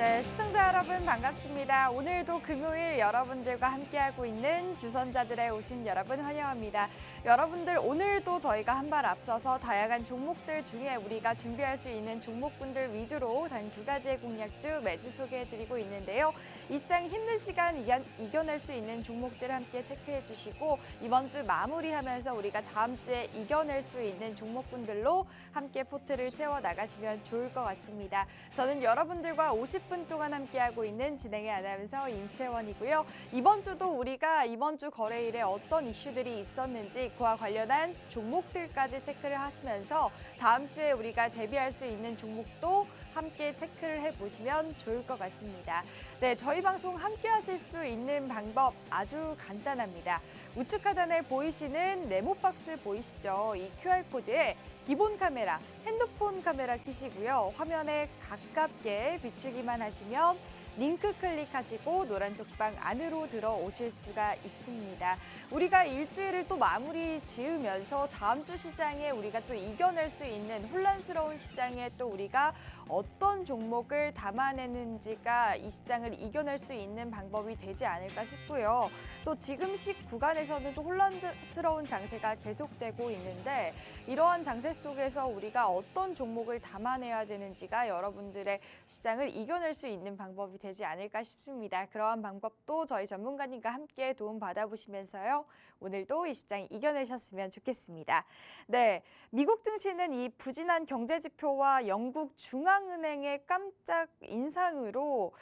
네, 시청자 여러분 반갑습니다. 오늘도 금요일 여러분들과 함께하고 있는 주선자들의 오신 여러분 환영합니다. 여러분들 오늘도 저희가 한 발 앞서서 다양한 종목들 중에 우리가 준비할 수 있는 종목군들 위주로 단 2가지의 공략주 매주 소개해드리고 있는데요. 이 시장 힘든 시간 이겨낼 수 있는 종목들 함께 체크해 주시고 이번 주 마무리하면서 우리가 다음 주에 이겨낼 수 있는 종목군들로 함께 포트를 채워 나가시면 좋을 것 같습니다. 저는 여러분들과 50분 동안 함께하고 있는 진행의 아나운서 임채원이고요. 이번 주도 우리가 이번 주 거래일에 어떤 이슈들이 있었는지 그와 관련한 종목들까지 체크를 하시면서 다음 주에 우리가 대비할 수 있는 종목도 함께 체크를 해보시면 좋을 것 같습니다. 네, 저희 방송 함께 하실 수 있는 방법 아주 간단합니다. 우측 하단에 보이시는 네모박스 보이시죠? 이 QR코드에 기본 카메라, 핸드폰 카메라 켜시고요. 화면에 가깝게 비추기만 하시면 링크 클릭하시고 노란 톡방 안으로 들어오실 수가 있습니다. 우리가 일주일을 또 마무리 지으면서 다음 주 시장에 우리가 또 이겨낼 수 있는 혼란스러운 시장에 또 우리가 어떤 종목을 담아내는지가 이 시장을 이겨낼 수 있는 방법이 되지 않을까 싶고요. 또 지금 구간에서는 또 혼란스러운 장세가 계속되고 있는데 이러한 장세 속에서 우리가 어떤 종목을 담아내야 되는지가 여러분들의 시장을 이겨낼 수 있는 방법이 되지 않을까 싶습니다. 그러한 방법도 저희 전문가님과 함께 도움 받아보시면서요. 오늘도 이 시장 이겨내셨으면 좋겠습니다. 네, 미국 증시는 이 부진한 경제 지표와 영국 중앙은행의 깜짝 인상으로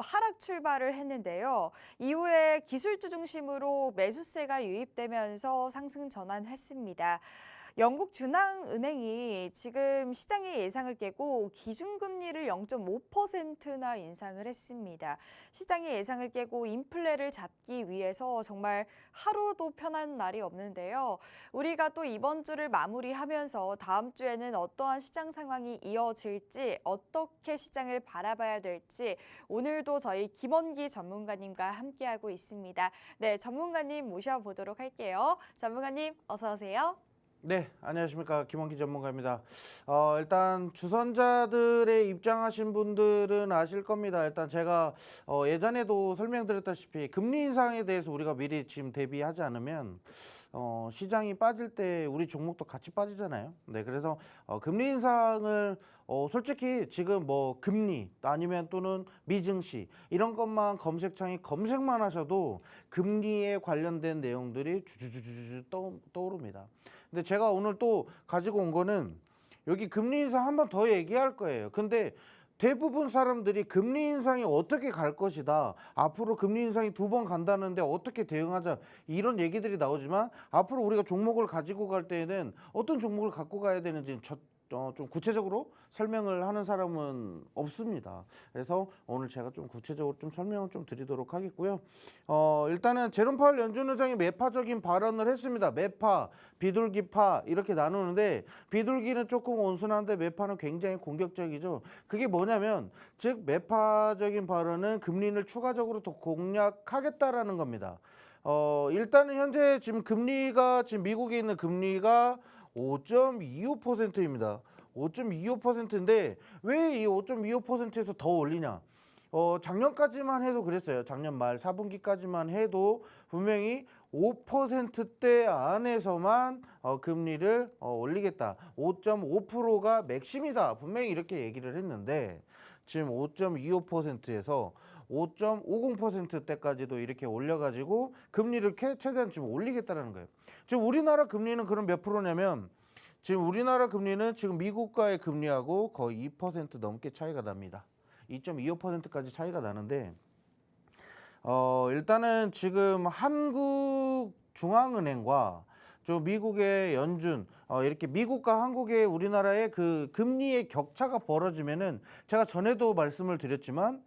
하락 출발을 했는데요. 이후에 기술주 중심으로 매수세가 유입되면서 상승 전환했습니다. 영국 중앙은행이 지금 시장의 예상을 깨고 기준금리를 0.5%나 인상을 했습니다. 시장의 예상을 깨고 인플레를 잡기 위해서 정말 하루도 편한 날이 없는데요. 우리가 또 이번 주를 마무리하면서 다음 주에는 어떠한 시장 상황이 이어질지 어떻게 시장을 바라봐야 될지 오늘도 저희 김원기 전문가님과 함께하고 있습니다. 네, 전문가님 모셔보도록 할게요. 전문가님 어서 오세요. 네, 안녕하십니까. 김원기 전문가입니다. 일단 주선자들의 입장하신 분들은 아실 겁니다. 일단 제가 예전에도 설명드렸다시피 금리 인상에 대해서 우리가 미리 지금 대비하지 않으면 시장이 빠질 때 우리 종목도 같이 빠지잖아요. 네, 그래서 금리 인상을 솔직히 지금 뭐 금리 아니면 또는 미증시 이런 것만 검색창에 검색만 하셔도 금리에 관련된 내용들이 주주주주 떠오릅니다. 근데 제가 오늘 또 가지고 온 거는 여기 금리 인상 한 번 더 얘기할 거예요. 근데 대부분 사람들이 금리 인상이 어떻게 갈 것이다. 앞으로 금리 인상이 2번 간다는데 어떻게 대응하자. 이런 얘기들이 나오지만 앞으로 우리가 종목을 가지고 갈 때에는 어떤 종목을 갖고 가야 되는지 좀 구체적으로 설명을 하는 사람은 없습니다. 그래서 오늘 제가 좀 구체적으로 좀 설명을 좀 드리도록 하겠고요. 일단은 제롬 파월 연준 의장이 매파적인 발언을 했습니다. 매파, 비둘기파 이렇게 나누는데 비둘기는 조금 온순한데 매파는 굉장히 공격적이죠. 그게 뭐냐면 즉 매파적인 발언은 금리를 추가적으로 더 공략하겠다라는 겁니다. 일단은 현재 지금 금리가 지금 미국에 있는 금리가 5.25%입니다. 5.25%인데 왜 이 5.25%에서 더 올리냐? 작년까지만 해도 그랬어요. 작년 말 4분기까지만 해도 분명히 5%대 안에서만 금리를 올리겠다. 5.5%가 맥심이다. 분명히 이렇게 얘기를 했는데 지금 5.25%에서 5.50%대까지도 이렇게 올려가지고 금리를 최대한 지금 올리겠다는 거예요. 지금 우리나라 금리는 그럼 몇 프로냐면 지금 우리나라 금리는 지금 미국과의 금리하고 거의 2% 넘게 차이가 납니다. 2.25%까지 차이가 나는데 일단은 지금 한국중앙은행과 저 미국의 연준 이렇게 미국과 한국의 우리나라의 그 금리의 격차가 벌어지면은 제가 전에도 말씀을 드렸지만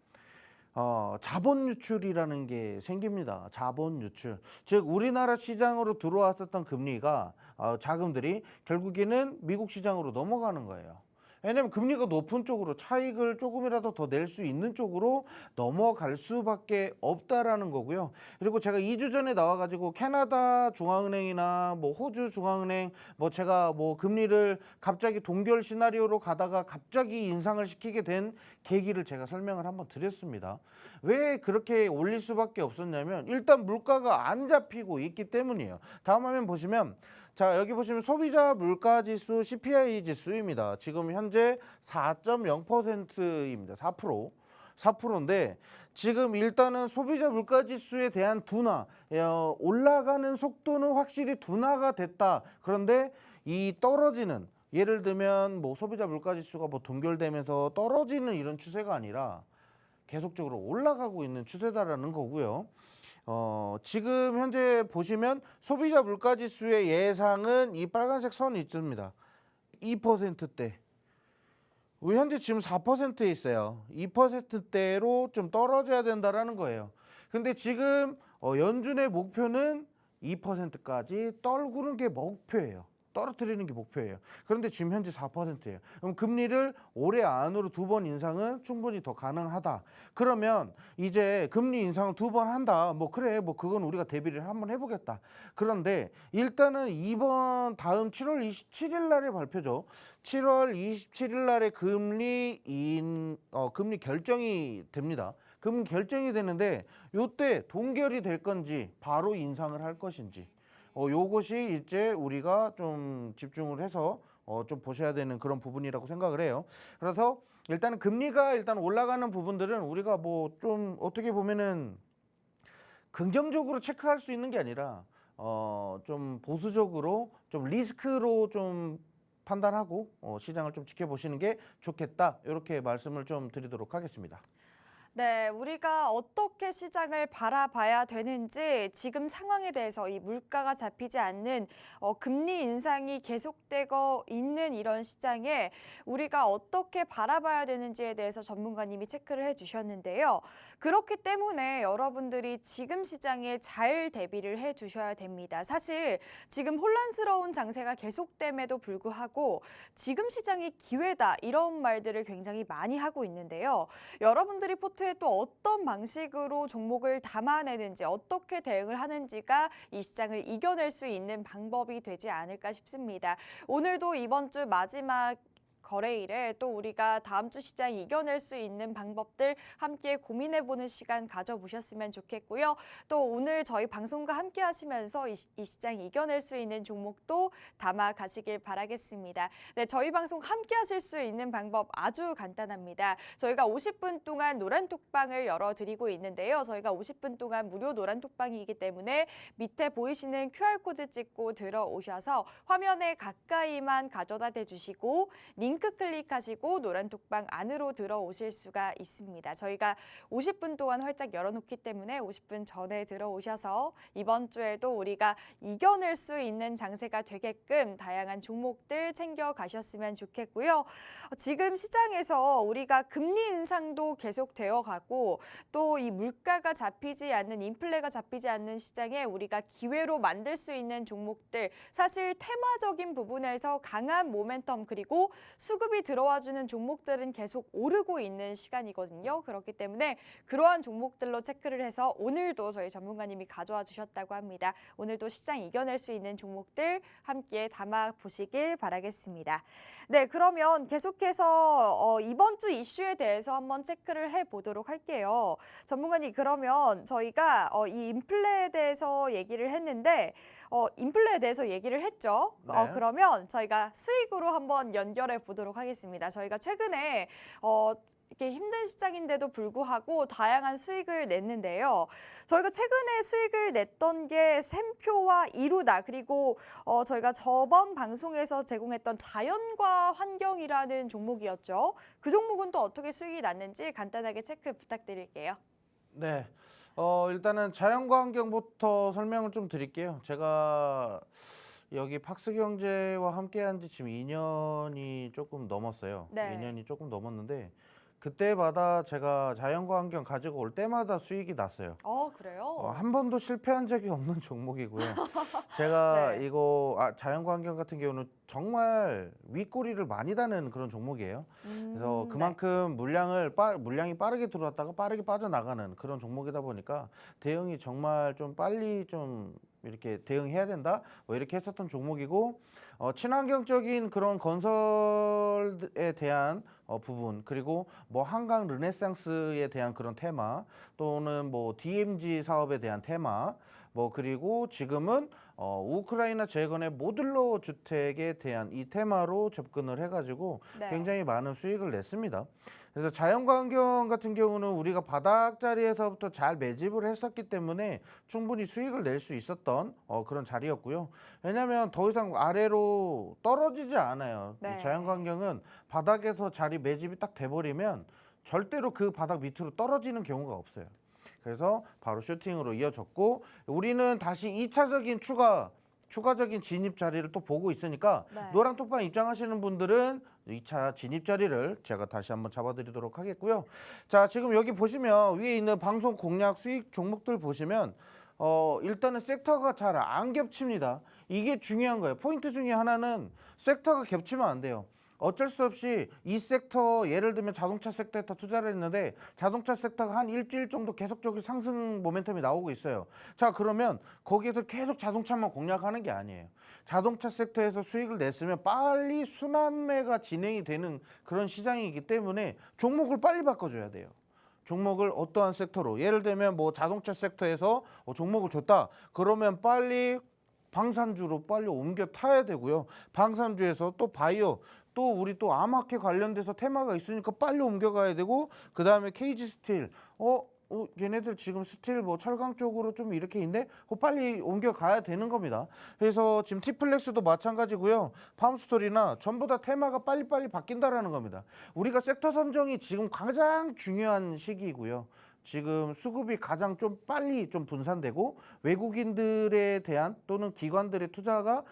자본 유출이라는 게 생깁니다. 자본 유출. 즉 우리나라 시장으로 들어왔었던 금리가 자금들이 결국에는 미국 시장으로 넘어가는 거예요. 왜냐하면 금리가 높은 쪽으로 차익을 조금이라도 더 낼 수 있는 쪽으로 넘어갈 수밖에 없다라는 거고요. 그리고 제가 2주 전에 나와가지고 캐나다 중앙은행이나 뭐 호주 중앙은행 뭐 제가 뭐 금리를 갑자기 동결 시나리오로 가다가 갑자기 인상을 시키게 된 계기를 제가 설명을 한번 드렸습니다. 왜 그렇게 올릴 수밖에 없었냐면 일단 물가가 안 잡히고 있기 때문이에요. 다음 화면 보시면 자, 여기 보시면 소비자 물가 지수 CPI 지수입니다. 지금 현재 4.0%입니다. 4%. 4%인데 지금 일단은 소비자 물가 지수에 대한 둔화, 올라가는 속도는 확실히 둔화가 됐다. 그런데 이 떨어지는 예를 들면 뭐 소비자 물가 지수가 뭐 동결되면서 떨어지는 이런 추세가 아니라 계속적으로 올라가고 있는 추세다라는 거고요. 지금 현재 보시면 소비자 물가 지수의 예상은 이 빨간색 선이 있습니다. 2%대. 우리 현재 지금 4%에 있어요. 2%대로 좀 떨어져야 된다라는 거예요. 근데 지금 연준의 목표는 2%까지 떨구는 게 목표예요. 떨어뜨리는 게 목표예요. 그런데 지금 현재 4%예요. 그럼 금리를 올해 안으로 2번 인상은 충분히 더 가능하다. 그러면 이제 금리 인상을 2번 한다. 뭐 그래, 뭐 그건 우리가 대비를 한번 해보겠다. 그런데 일단은 이번 다음 7월 27일 날에 발표죠. 7월 27일 날에 금리 결정이 됩니다. 금리 결정이 되는데 요때 동결이 될 건지 바로 인상을 할 것인지. 요것이 이제 우리가 좀 집중을 해서 좀 보셔야 되는 그런 부분이라고 생각을 해요. 그래서 일단은 금리가 일단 올라가는 부분들은 우리가 뭐 좀 어떻게 보면은 긍정적으로 체크할 수 있는 게 아니라 좀 보수적으로 좀 리스크로 좀 판단하고 시장을 좀 지켜보시는 게 좋겠다. 이렇게 말씀을 좀 드리도록 하겠습니다. 네, 우리가 어떻게 시장을 바라봐야 되는지 지금 상황에 대해서 이 물가가 잡히지 않는 금리 인상이 계속되고 있는 이런 시장에 우리가 어떻게 바라봐야 되는지에 대해서 전문가님이 체크를 해주셨는데요. 그렇기 때문에 여러분들이 지금 시장에 잘 대비를 해주셔야 됩니다. 사실 지금 혼란스러운 장세가 계속됨에도 불구하고 지금 시장이 기회다 이런 말들을 굉장히 많이 하고 있는데요. 여러분들이 포트에 또 어떤 방식으로 종목을 담아내는지 어떻게 대응을 하는지가 이 시장을 이겨낼 수 있는 방법이 되지 않을까 싶습니다. 오늘도 이번 주 마지막 거래일에 또 우리가 다음 주 시장 이겨낼 수 있는 방법들 함께 고민해보는 시간 가져보셨으면 좋겠고요. 또 오늘 저희 방송과 함께 하시면서 이 시장 이겨낼 수 있는 종목도 담아가시길 바라겠습니다. 네, 저희 방송 함께 하실 수 있는 방법 아주 간단합니다. 저희가 50분 동안 노란톡방을 열어드리고 있는데요. 저희가 50분 동안 무료 노란톡방이기 때문에 밑에 보이시는 QR코드 찍고 들어오셔서 화면에 가까이만 가져다 대주시고 링크 클릭하시고 노란톡방 안으로 들어오실 수가 있습니다. 저희가 50분 동안 활짝 열어놓기 때문에 50분 전에 들어오셔서 이번 주에도 우리가 이겨낼 수 있는 장세가 되게끔 다양한 종목들 챙겨가셨으면 좋겠고요. 지금 시장에서 우리가 금리 인상도 계속되어 가고 또 이 물가가 잡히지 않는 인플레가 잡히지 않는 시장에 우리가 기회로 만들 수 있는 종목들 사실 테마적인 부분에서 강한 모멘텀 그리고 수급이 들어와주는 종목들은 계속 오르고 있는 시간이거든요. 그렇기 때문에 그러한 종목들로 체크를 해서 오늘도 저희 전문가님이 가져와 주셨다고 합니다. 오늘도 시장 이겨낼 수 있는 종목들 함께 담아보시길 바라겠습니다. 네, 그러면 계속해서 이번 주 이슈에 대해서 한번 체크를 해보도록 할게요. 전문가님, 그러면 저희가 이 인플레에 대해서 얘기를 했는데 인플레에 대해서 얘기를 했죠. 네. 그러면 저희가 수익으로 한번 연결해 보도록 하겠습니다. 저희가 최근에 이렇게 힘든 시장인데도 불구하고 다양한 수익을 냈는데요. 저희가 최근에 수익을 냈던 게 샘표와 이루다 그리고 저희가 저번 방송에서 제공했던 자연과 환경이라는 종목이었죠. 그 종목은 또 어떻게 수익이 났는지 간단하게 체크 부탁드릴게요. 네. 일단은 자연과 환경부터 설명을 좀 드릴게요. 제가 여기 팍스경제와 함께한 지 지금 2년이 조금 넘었어요. 네. 2년이 조금 넘었는데 그때마다 제가 자연과 환경 가지고 올 때마다 수익이 났어요. 그래요? 한 번도 실패한 적이 없는 종목이고요. 제가 네. 이거 자연과 환경 같은 경우는 정말 윗꼬리를 많이 다는 그런 종목이에요. 그래서 네. 그만큼 물량이 빠르게 들어왔다가 빠르게 빠져나가는 그런 종목이다 보니까 대응이 정말 좀 빨리 좀 이렇게 대응해야 된다. 뭐 이렇게 했었던 종목이고 친환경적인 그런 건설에 대한 부분 그리고 뭐 한강 르네상스에 대한 그런 테마 또는 뭐 DMZ 사업에 대한 테마 뭐 그리고 지금은 우크라이나 재건의 모듈러 주택에 대한 이 테마로 접근을 해가지고 네. 굉장히 많은 수익을 냈습니다. 그래서 자연과 환경 같은 경우는 우리가 바닥 자리에서부터 잘 매집을 했었기 때문에 충분히 수익을 낼 수 있었던 그런 자리였고요. 왜냐하면 더 이상 아래로 떨어지지 않아요. 네. 이 자연과 환경은 바닥에서 자리 매집이 딱 돼버리면 절대로 그 바닥 밑으로 떨어지는 경우가 없어요. 그래서 바로 슈팅으로 이어졌고 우리는 다시 2차적인 추가적인 진입 자리를 또 보고 있으니까 네. 노란 톡방 입장하시는 분들은 2차 진입 자리를 제가 다시 한번 잡아드리도록 하겠고요. 자, 지금 여기 보시면 위에 있는 방송 공략 수익 종목들 보시면 일단은 섹터가 잘 안 겹칩니다. 이게 중요한 거예요. 포인트 중에 하나는 섹터가 겹치면 안 돼요. 어쩔 수 없이 이 섹터 예를 들면 자동차 섹터에 투자를 했는데 자동차 섹터가 한 일주일 정도 계속적으로 상승 모멘텀이 나오고 있어요. 자, 그러면 거기에서 계속 자동차만 공략하는 게 아니에요. 자동차 섹터에서 수익을 냈으면 빨리 순환매가 진행이 되는 그런 시장이기 때문에 종목을 빨리 바꿔줘야 돼요. 종목을 어떠한 섹터로 예를 들면 뭐 자동차 섹터에서 종목을 줬다 그러면 빨리 방산주로 빨리 옮겨 타야 되고요. 방산주에서 또 바이오 또 우리 또 암학회 관련돼서 테마가 있으니까 빨리 옮겨가야 되고 그 다음에 KG 스틸 얘네들 지금 스틸 뭐 철강 쪽으로 좀 이렇게 있네 빨리 옮겨가야 되는 겁니다. 그래서 지금 티플렉스도 마찬가지고요. 팜스토리나 전부 다 테마가 빨리빨리 바뀐다라는 겁니다. 우리가 섹터 선정이 지금 가장 중요한 시기이고요. 지금 수급이 가장 좀 빨리 좀 분산되고 외국인들에 대한 또는 기관들의 투자가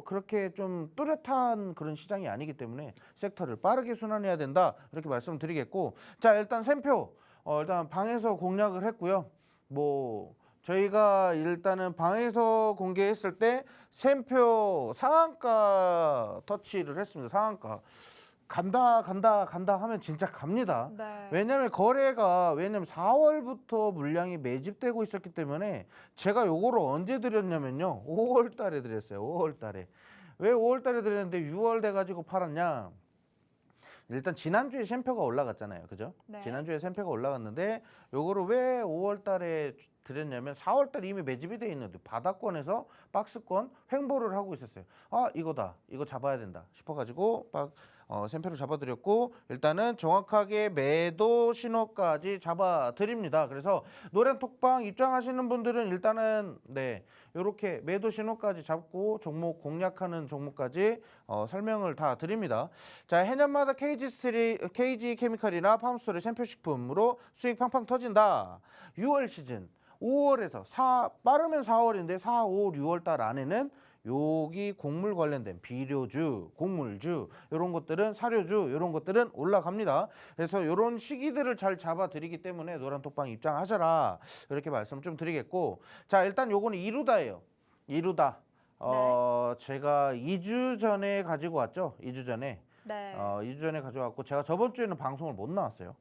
그렇게 좀 뚜렷한 그런 시장이 아니기 때문에 섹터를 빠르게 순환해야 된다 이렇게 말씀을 드리겠고 자 일단 샘표 일단 방에서 공략을 했고요. 뭐 저희가 일단은 방에서 공개했을 때 샘표 상한가 터치를 했습니다. 상한가 간다 하면 진짜 갑니다. 네. 왜냐면 4월부터 물량이 매집되고 있었기 때문에 제가 요거를 언제 드렸냐면요. 5월 달에 드렸어요. 5월 달에. 왜 5월 달에 드렸는데 6월 돼 가지고 팔았냐? 일단 지난주에 샘표가 올라갔잖아요. 그죠? 네. 지난주에 샘표가 올라갔는데 요거를 왜 5월 달에 드렸냐면 4월 달에 이미 매집이 돼 있는데 바닥권에서 박스권 횡보를 하고 있었어요. 이거다. 이거 잡아야 된다 싶어 가지고 샘표를 잡아드렸고 일단은 정확하게 매도 신호까지 잡아드립니다. 그래서 노란 톡방 입장하시는 분들은 일단은 이렇게 매도 신호까지 잡고 종목 공략하는 종목까지 설명을 다 드립니다. 자, 해년마다 KG 케미칼이나 팜스토리 샘표식품으로 수익 팡팡 터진다. 6월 시즌 5월에서 빠르면 4월인데 4, 5, 6월 달 안에는 여기 곡물 관련된 비료주, 곡물주 이런 것들은 사료주 이런 것들은 올라갑니다. 그래서 이런 시기들을 잘 잡아드리기 때문에 노란 톡방 입장하셔라 이렇게 말씀 좀 드리겠고 자 일단 요거는 이루다예요. 이루다. 제가 2주 전에 가지고 왔죠. 2주 전에. 네. 2주 전에 가져왔고 제가 저번 주에는 방송을 못 나왔어요.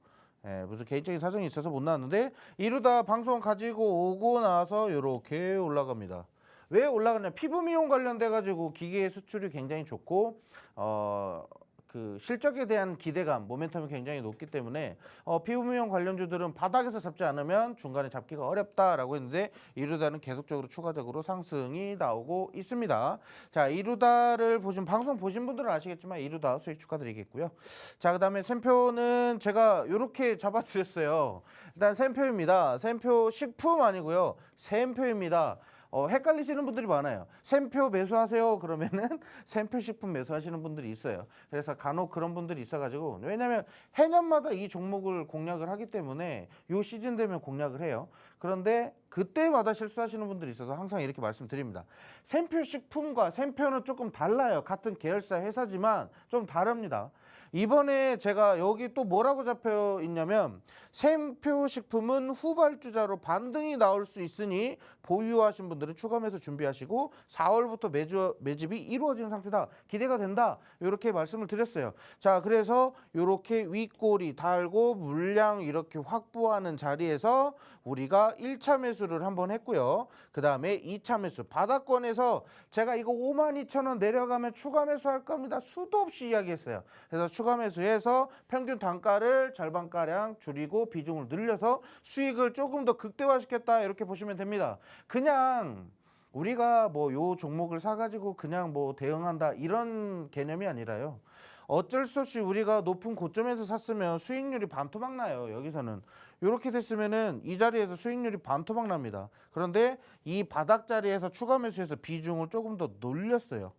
무슨 개인적인 사정이 있어서 못 나왔는데 이루다 방송 가지고 오고 나서 이렇게 올라갑니다. 왜 올라가냐? 피부 미용 관련돼 가지고 기계 수출이 굉장히 좋고 그 실적에 대한 기대감, 모멘텀이 굉장히 높기 때문에 피부 미용 관련주들은 바닥에서 잡지 않으면 중간에 잡기가 어렵다라고 했는데 이루다는 계속적으로 추가적으로 상승이 나오고 있습니다. 자, 이루다를 방송 보신 분들은 아시겠지만 이루다 수익 축하드리겠고요. 자, 그다음에 샘표는 제가 이렇게 잡아드렸어요. 일단 샘표입니다. 샘표 식품 아니고요. 샘표입니다. 헷갈리시는 분들이 많아요. 샘표 매수하세요 그러면은 샘표 식품 매수하시는 분들이 있어요. 그래서 간혹 그런 분들이 있어가지고 왜냐면 해년마다 이 종목을 공략을 하기 때문에 요 시즌 되면 공략을 해요. 그런데 그때마다 실수하시는 분들이 있어서 항상 이렇게 말씀드립니다. 샘표 식품과 샘표는 조금 달라요. 같은 계열사 회사지만 좀 다릅니다. 이번에 제가 여기 또 뭐라고 잡혀 있냐면 샘표 식품은 후발주자로 반등이 나올 수 있으니 보유하신 분들은 추가 매수 준비하시고 4월부터 매집이 이루어지는 상태다. 기대가 된다. 이렇게 말씀을 드렸어요. 자, 그래서 이렇게 윗꼬리 달고 물량 이렇게 확보하는 자리에서 우리가 1차 매수를 한번 했고요. 그 다음에 2차 매수 바닥권에서 제가 이거 52,000원 내려가면 추가 매수할 겁니다. 수도 없이 이야기했어요. 그래서 추가 매수해서 평균 단가를 절반가량 줄이고 비중을 늘려서 수익을 조금 더 극대화시켰다. 이렇게 보시면 됩니다. 그냥 우리가 뭐 요 종목을 사가지고 그냥 뭐 대응한다 이런 개념이 아니라요. 어쩔 수 없이 우리가 높은 고점에서 샀으면 수익률이 반토막 나요. 여기서는 이렇게 됐으면은 이 자리에서 수익률이 반토막 납니다. 그런데 이 바닥 자리에서 추가 매수해서 비중을 조금 더 늘렸어요.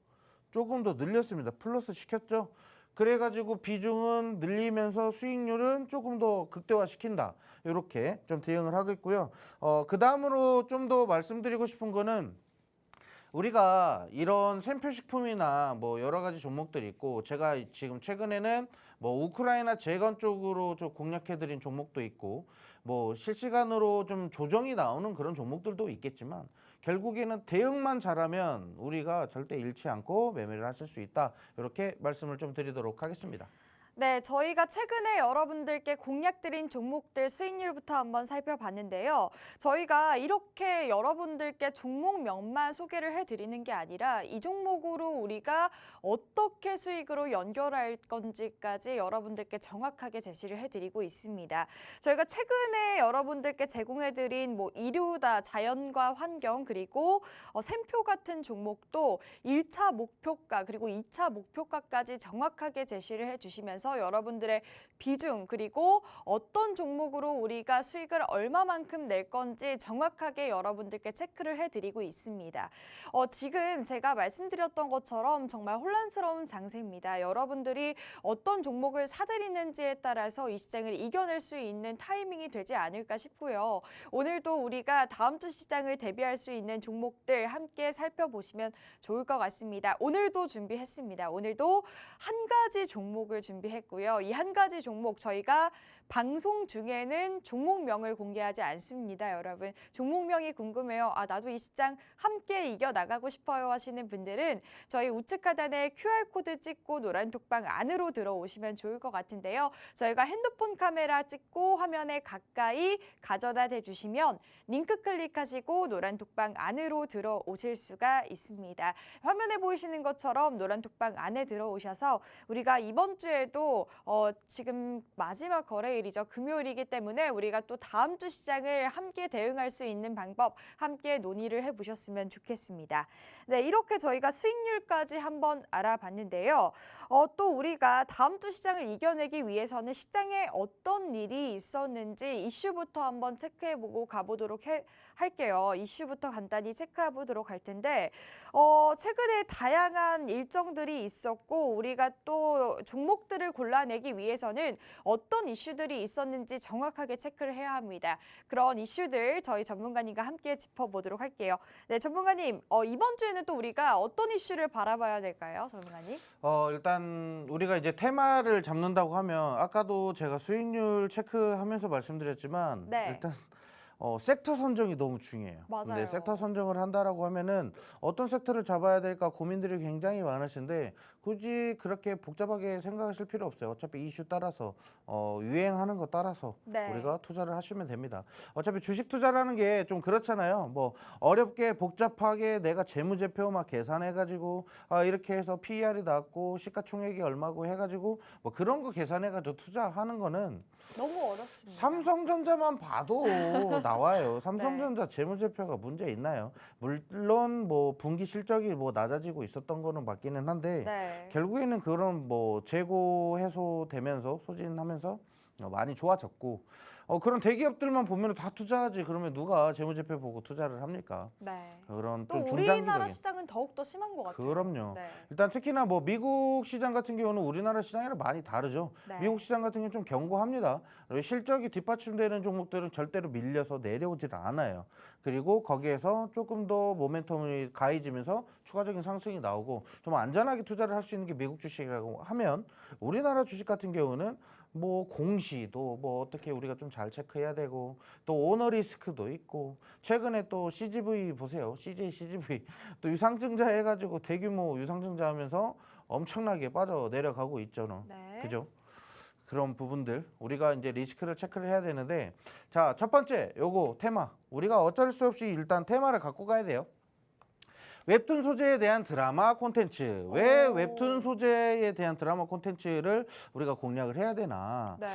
조금 더 늘렸습니다. 플러스 시켰죠. 그래가지고 비중은 늘리면서 수익률은 조금 더 극대화시킨다. 이렇게 좀 대응을 하겠고요. 그 다음으로 좀 더 말씀드리고 싶은 거는 우리가 이런 샘표식품이나 뭐 여러 가지 종목들이 있고 제가 지금 최근에는 뭐 우크라이나 재건 쪽으로 좀 공략해드린 종목도 있고 뭐 실시간으로 좀 조정이 나오는 그런 종목들도 있겠지만 결국에는 대응만 잘하면 우리가 절대 잃지 않고 매매를 하실 수 있다. 이렇게 말씀을 좀 드리도록 하겠습니다. 네, 저희가 최근에 여러분들께 공략드린 종목들 수익률부터 한번 살펴봤는데요. 저희가 이렇게 여러분들께 종목명만 소개를 해드리는 게 아니라 이 종목으로 우리가 어떻게 수익으로 연결할 건지까지 여러분들께 정확하게 제시를 해드리고 있습니다. 저희가 최근에 여러분들께 제공해드린 뭐 이류다, 자연과 환경, 그리고 샘표 같은 종목도 1차 목표가 그리고 2차 목표가까지 정확하게 제시를 해주시면서 여러분들의 비중 그리고 어떤 종목으로 우리가 수익을 얼마만큼 낼 건지 정확하게 여러분들께 체크를 해드리고 있습니다. 지금 제가 말씀드렸던 것처럼 정말 혼란스러운 장세입니다. 여러분들이 어떤 종목을 사들이는지에 따라서 이 시장을 이겨낼 수 있는 타이밍이 되지 않을까 싶고요. 오늘도 우리가 다음 주 시장을 대비할 수 있는 종목들 함께 살펴보시면 좋을 것 같습니다. 오늘도 준비했습니다. 오늘도 한 가지 종목을 준비했고요. 이 한 가지 종목 저희가 방송 중에는 종목명을 공개하지 않습니다. 여러분 종목명이 궁금해요. 나도 이 시장 함께 이겨나가고 싶어요 하시는 분들은 저희 우측 하단에 QR코드 찍고 노란 톡방 안으로 들어오시면 좋을 것 같은데요. 저희가 핸드폰 카메라 찍고 화면에 가까이 가져다 대주시면 링크 클릭하시고 노란 톡방 안으로 들어오실 수가 있습니다. 화면에 보이시는 것처럼 노란 톡방 안에 들어오셔서 우리가 이번 주에도 지금 마지막 거래일이죠. 금요일이기 때문에 우리가 또 다음 주 시장을 함께 대응할 수 있는 방법 함께 논의를 해보셨으면 좋겠습니다. 네, 이렇게 저희가 수익률까지 한번 알아봤는데요. 또 우리가 다음 주 시장을 이겨내기 위해서는 시장에 어떤 일이 있었는지 이슈부터 한번 체크해보고 가보도록 할게요. 이슈부터 간단히 체크해보도록 할 텐데 최근에 다양한 일정들이 있었고 우리가 또 종목들을 골라내기 위해서는 어떤 이슈들이 있었는지 정확하게 체크를 해야 합니다. 그런 이슈들 저희 전문가님과 함께 짚어보도록 할게요. 네, 전문가님 이번 주에는 또 우리가 어떤 이슈를 바라봐야 될까요, 전문가님? 일단 우리가 이제 테마를 잡는다고 하면 아까도 제가 수익률 체크하면서 말씀드렸지만 네. 일단 섹터 선정이 너무 중요해요. 맞아요. 근데 섹터 선정을 한다라고 하면은 어떤 섹터를 잡아야 될까 고민들이 굉장히 많으신데 굳이 그렇게 복잡하게 생각하실 필요 없어요. 어차피 이슈 따라서 유행하는 거 따라서 네. 우리가 투자를 하시면 됩니다. 어차피 주식 투자라는 게 좀 그렇잖아요. 뭐 어렵게 복잡하게 내가 재무제표 막 계산해가지고 이렇게 해서 PER이 낮고 시가총액이 얼마고 해가지고 뭐 그런 거 계산해가지고 투자하는 거는 너무 어렵습니다. 삼성전자만 봐도 나와요. 삼성전자 재무제표가 문제 있나요? 물론 뭐 분기 실적이 뭐 낮아지고 있었던 거는 맞기는 한데 네. 결국에는 그런 뭐 재고 해소되면서 소진하면서 많이 좋아졌고 그런 대기업들만 보면 다 투자하지. 그러면 누가 재무제표 보고 투자를 합니까? 네. 그런 또 좀 우리나라 중장기적인. 시장은 더욱 더 심한 것 같아요. 그럼요. 네. 일단 특히나 뭐 미국 시장 같은 경우는 우리나라 시장이랑 많이 다르죠. 네. 미국 시장 같은 경우는 좀 견고합니다. 실적이 뒷받침되는 종목들은 절대로 밀려서 내려오질 않아요. 그리고 거기에서 조금 더 모멘텀이 가해지면서 추가적인 상승이 나오고 좀 안전하게 투자를 할 수 있는 게 미국 주식이라고 하면 우리나라 주식 같은 경우는 뭐 공시도 뭐 어떻게 우리가 좀 잘 체크해야 되고 또 오너 리스크도 있고 최근에 또 CGV 보세요. CJ CGV 또 유상증자 해가지고 대규모 유상증자 하면서 엄청나게 빠져 내려가고 있잖아. 네. 그죠? 그런 부분들 우리가 이제 리스크를 체크를 해야 되는데 자, 첫 번째 요거 테마 우리가 어쩔 수 없이 일단 테마를 갖고 가야 돼요. 웹툰 소재에 대한 드라마 콘텐츠. 왜 오. 웹툰 소재에 대한 드라마 콘텐츠를 우리가 공략을 해야 되나? 네.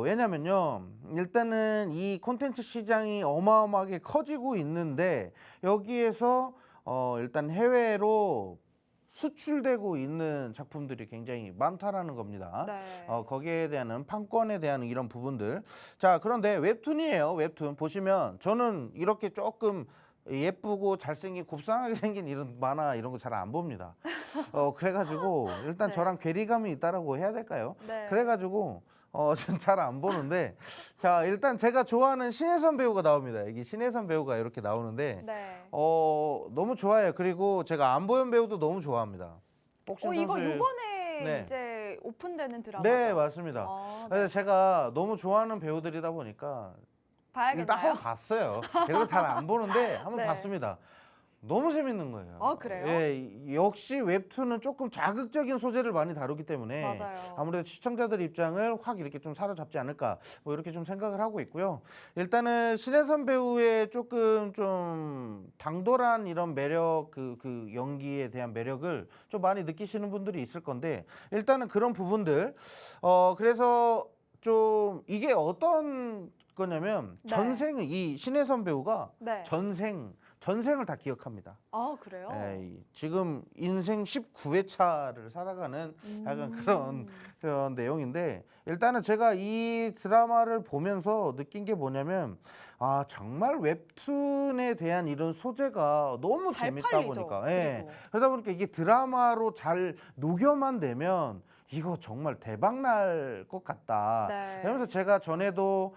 왜냐면요. 일단은 이 콘텐츠 시장이 어마어마하게 커지고 있는데 여기에서 일단 해외로 수출되고 있는 작품들이 굉장히 많다라는 겁니다. 네. 거기에 대한 판권에 대한 이런 부분들. 자, 그런데 웹툰이에요. 웹툰 보시면 저는 이렇게 조금 예쁘고 잘생긴 곱상하게 생긴 이런 만화 이런 거 잘 안 봅니다. 그래가지고 일단 네. 저랑 괴리감이 있다라고 해야 될까요? 네. 그래가지고 잘 안 보는데 자, 일단 제가 좋아하는 신혜선 배우가 나옵니다. 여기 신혜선 배우가 이렇게 나오는데 네. 너무 좋아요. 그리고 제가 안보현 배우도 너무 좋아합니다. 복싱 이거 선수. 이번에 네. 이제 오픈되는 드라마죠? 네, 맞습니다. 네. 그래서 제가 너무 좋아하는 배우들이다 보니까 일단 봐야겠나요? 한번 봤어요. 그래도 잘 안 보는데 한번 네. 봤습니다. 너무 재밌는 거예요. 아, 그래요? 예, 역시 웹툰은 조금 자극적인 소재를 많이 다루기 때문에 맞아요. 아무래도 시청자들 입장을 확 이렇게 좀 사로잡지 않을까 뭐 이렇게 좀 생각을 하고 있고요. 일단은 신혜선 배우의 조금 좀 당돌한 이런 매력 그 연기에 대한 매력을 좀 많이 느끼시는 분들이 있을 건데 일단은 그런 부분들 그래서 좀 이게 어떤 거냐면 네. 전생을 이 신혜선 배우가 네. 전생을 다 기억합니다. 아, 그래요? 지금 인생 19회차를 살아가는 약간 그런 내용인데 일단은 제가 이 드라마를 보면서 느낀 게 뭐냐면 아, 정말 웹툰에 대한 이런 소재가 너무 잘 재밌다 팔리죠, 보니까 그리고. 그러다 보니까 이게 드라마로 잘 녹여만 되면 이거 정말 대박 날 것 같다. 네. 그러면서 제가 전에도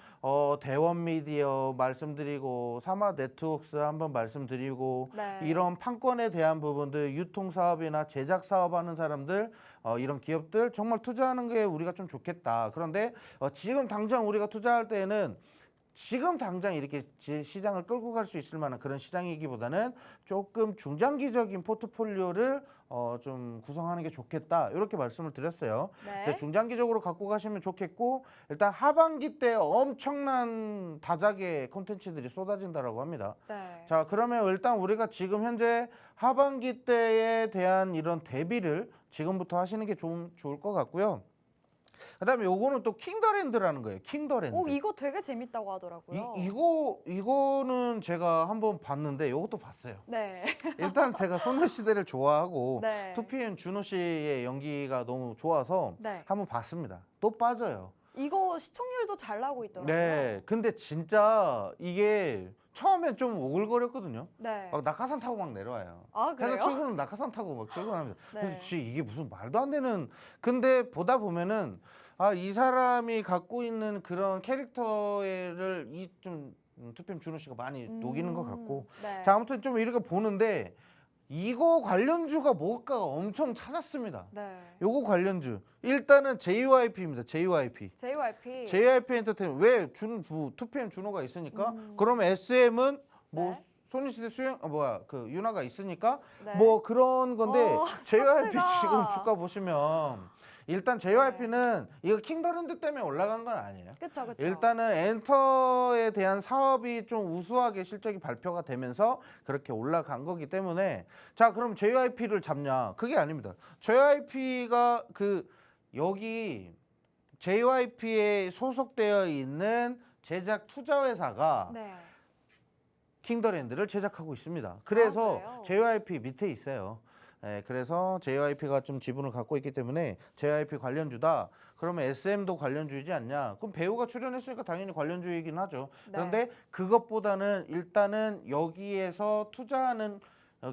대원 미디어 말씀드리고 사마 네트워크스 한번 말씀드리고 네. 이런 판권에 대한 부분들 유통 사업이나 제작 사업하는 사람들 이런 기업들 정말 투자하는 게 우리가 좀 좋겠다. 그런데 지금 당장 우리가 투자할 때에는 지금 당장 이렇게 시장을 끌고 갈 수 있을 만한 그런 시장이기보다는 조금 중장기적인 포트폴리오를 좀 구성하는 게 좋겠다 이렇게 말씀을 드렸어요. 네. 중장기적으로 갖고 가시면 좋겠고 일단 하반기 때 엄청난 다작의 콘텐츠들이 쏟아진다라고 합니다. 네. 자, 그러면 일단 우리가 지금 현재 하반기 때에 대한 이런 대비를 지금부터 하시는 게 좋을 것 같고요. 그다음에 요거는 또 킹더랜드라는 거예요. 킹더랜드. 이거 되게 재밌다고 하더라고요. 이거는 제가 한번 봤는데 요것도 봤어요. 네. 일단 제가 소녀시대를 좋아하고 네. 2PM 준호 씨의 연기가 너무 좋아서 네. 한번 봤습니다. 또 빠져요. 이거 시청률도 잘 나오고 있더라고요. 네. 근데 진짜 이게 처음엔 좀 오글거렸거든요. 네. 막 낙하산 타고 막 내려와요. 아, 그래서 그래요? 출근은 낙하산 타고 막 출근합니다. 네. 그래서 진짜 이게 무슨 말도 안 되는. 근데 보다 보면은 이 사람이 갖고 있는 그런 캐릭터를 이좀 투팸 준호 씨가 많이 녹이는 것 같고. 네. 자, 아무튼 좀 이렇게 보는데 이거 관련주가 뭘까 엄청 찾았습니다. 네. 요거 관련주 일단은 JYP입니다. JYP. JYP. JYP 엔터테인먼트 왜 2PM 준호가 있으니까 그러면 SM은 뭐 네. 소녀시대 그 유나가 있으니까 네. 뭐 그런 건데 JYP 차트가. 지금 주가 보시면 일단 JYP는 이거 킹더랜드 때문에 올라간 건 아니에요. 그쵸. 일단은 엔터에 대한 사업이 좀 우수하게 실적이 발표가 되면서 그렇게 올라간 거기 때문에 자, 그럼 JYP를 잡냐? 그게 아닙니다. JYP가 여기 JYP에 소속되어 있는 제작 투자 회사가 네. 킹더랜드를 제작하고 있습니다. 그래서 그래요? JYP 밑에 있어요. 그래서 JYP가 좀 지분을 갖고 있기 때문에 JYP 관련주다. 그러면 SM도 관련주이지 않냐? 그럼 배우가 출연했으니까 당연히 관련주이긴 하죠. 그런데 그것보다는 일단은 여기에서 투자하는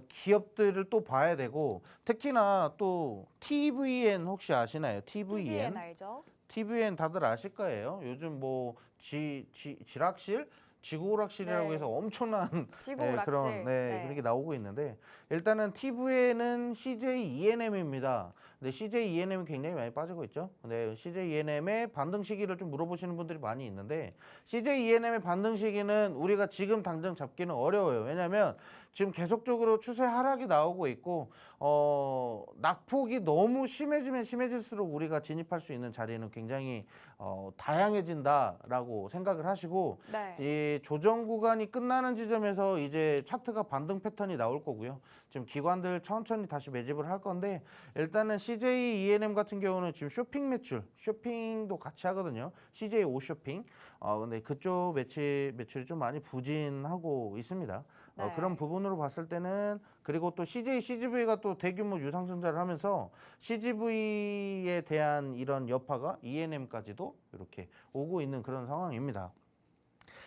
기업들을 또 봐야 되고 특히나 또 TVN 혹시 아시나요? TVN 알죠? TVN 다들 아실 거예요. 요즘 뭐 지락실, 지구오락실이라고 네. 해서 엄청난 지구오락실. 그런 그런 게 나오고 있는데 일단은 TVN은 CJ ENM입니다. 근데 CJ ENM이 굉장히 많이 빠지고 있죠. 근데 CJ ENM의 반등 시기를 좀 물어보시는 분들이 많이 있는데 CJ ENM의 반등 시기는 우리가 지금 당장 잡기는 어려워요. 왜냐하면 지금 계속적으로 추세 하락이 나오고 있고 낙폭이 너무 심해지면 심해질수록 우리가 진입할 수 있는 자리는 굉장히 다양해진다라고 생각을 하시고 이 조정 구간이 끝나는 지점에서 이제 차트가 반등 패턴이 나올 거고요. 지금 기관들 천천히 다시 매집을 할 건데 일단은 CJ ENM 같은 경우는 지금 쇼핑 매출, 쇼핑도 같이 하거든요. CJ 오쇼핑. 근데 그쪽 매출이 좀 많이 부진하고 있습니다. 그런 부분으로 봤을 때는 그리고 또 CJ, CGV가 또 대규모 유상증자를 하면서 CGV에 대한 이런 여파가 ENM까지도 이렇게 오고 있는 그런 상황입니다.